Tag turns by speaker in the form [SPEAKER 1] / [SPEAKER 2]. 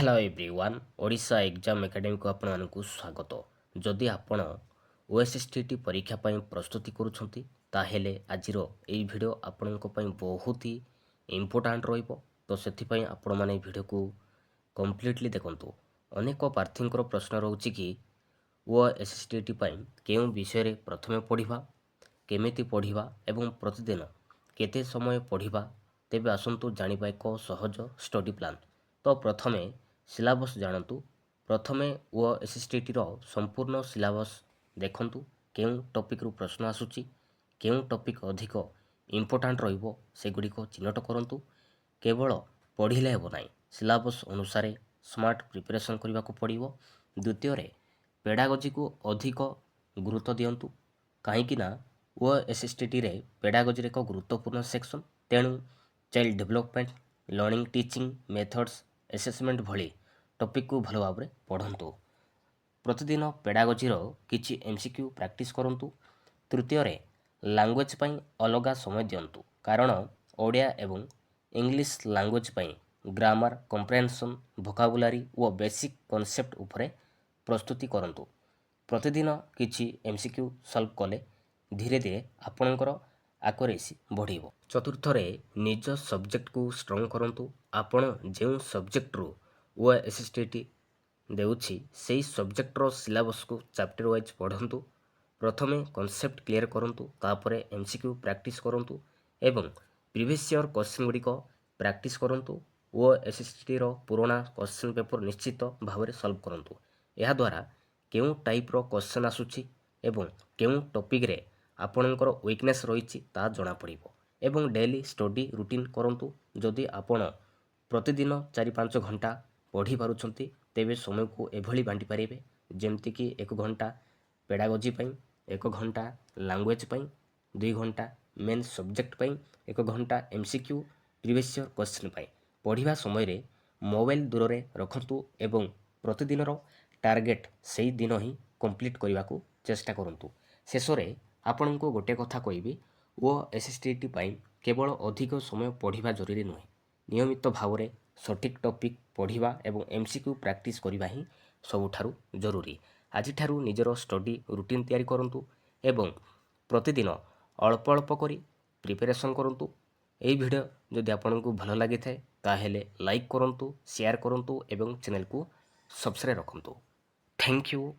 [SPEAKER 1] Hello everyone Odisha exam academy को आपको स्वागत। जदि आपण ओएसएसटीटी परीक्षा ପାଇଁ प्रस्तुति करूछंती ताहेले आजिर एई वीडियो आपणको ପାଇଁ बहुत ही इंपोर्टेंट रहिबो। तो सेथि ପାଇଁ आपण माने वीडियो को कंप्लीटली देखंतु। अनेक प्रार्थींकर प्रश्न रहउछि कि ओएसएसटीटी ପାଇଁ केउ विषय रे प्रथमे पढिबा, केमिति पढिबा एवं प्रतिदिन केते समय पढिबा। तेबे आसंतु जानिबा एक सहज स्टडी प्लान। तो प्रथमे सिलेबस जानतु। प्रथमे ओएसएसटीटी रो संपूर्ण सिलेबस देखंतु। केउ टॉपिक रु प्रश्न आसुची, केउ टॉपिक अधिक इंपोर्टेंट रहिबो सेगुडी को चिन्हट करंतु। केवल पढ़िले हेबो नाही, सिलेबस अनुसार स्मार्ट प्रिपरेशन करबा को पड़िबो। द्वितीय रे पेडागोजी को अधिक गुरुत्व दियंतु, काहे कि ना ओएसएसटीटी रे पेडागोजी रे एक गुरुत्वपूर्ण सेक्शन। तेणु child development, learning teaching methods, assessment भली टॉपिक को भलो भाबरे पढ़ंतु। प्रतिदिन पेडागोजी रो किछि एमसीक्यू प्रैक्टिस करंतु। तृतीय रे लैंग्वेज पई अलगा समय दियंतु, कारण ओडिया एवं इंग्लिश लैंग्वेज पई ग्रामर, कॉम्प्रिहेंशन, वोकाबुलरी व बेसिक कांसेप्ट उपरे प्रस्तुति करंतु। प्रतिदिन किछि एमसीक्यू सॉल्व कले धीरे धीरे आपणकर आक्युरेसी बढ़िबो। चतुर्थ रे निज सब्जेक्ट को स्ट्रांग करंतु। आपण जेउ सब्जेक्ट रु ओएसएसटीटी देउछि सेही सब्जेक्ट रो सिलेबस को चैप्टर वाइज पढ़ंतु। प्रथमे कांसेप्ट क्लियर करंतु, तापरे एमसीक्यू प्रैक्टिस करंतु एवं प्रीवियस ईयर क्वेश्चन गुडी को प्रैक्टिस करंतु। ओएसएसटीटी रो पुराना क्वेश्चन पेपर निश्चित भाव में सॉल्व करंतु। यह द्वारा केउ टाइप रो क्वेश्चन आसुछि एवं केउ टॉपिक रे आपणकर वीकनेस रहिछि ता जणा पड़िबो। एवं डेली स्टडी रूटीन करंतु। जदि आपण प्रतिदिन 4-5 घंटा पढ़ी पारुछंती तेबे समय को एभली बांटी पारिबे, जेमति कि 1 घंटा पेडागोजी पई, 1 घंटा लैंग्वेज पई, 2 घंटा मेन सब्जेक्ट पई, 1 घंटा एमसीक्यू प्रीवियस ईयर क्वेश्चन पई। पढ़िबा समय रे मोबाइल दूर रे रखंतु एवं प्रतिदिन रो टारगेट सेही दिन ही कंप्लीट करबा को चेष्टा करंतु। शेष रे आपनको गोटे कथा कहबी, ओएसएसटीटी पई केवल अधिक समय पढ़िबा जरूरी नुहे, नियमित भाव में सठिक टॉपिक पढ़िबा एवं एमसीक्यू प्रैक्टिस करबा ही सबुठारु जरूरी। आज ठारु निजर स्टडी रूटीन तैयारी करंतु एवं प्रतिदिन अल्प अल्प करी प्रिपरेशन करंतु। एई वीडियो जदि आपनको भलो लागि थाए ताहेले लाइक करंतु, शेयर करंतु एवं चैनल को सब्सक्राइब रखंतु। Thank you.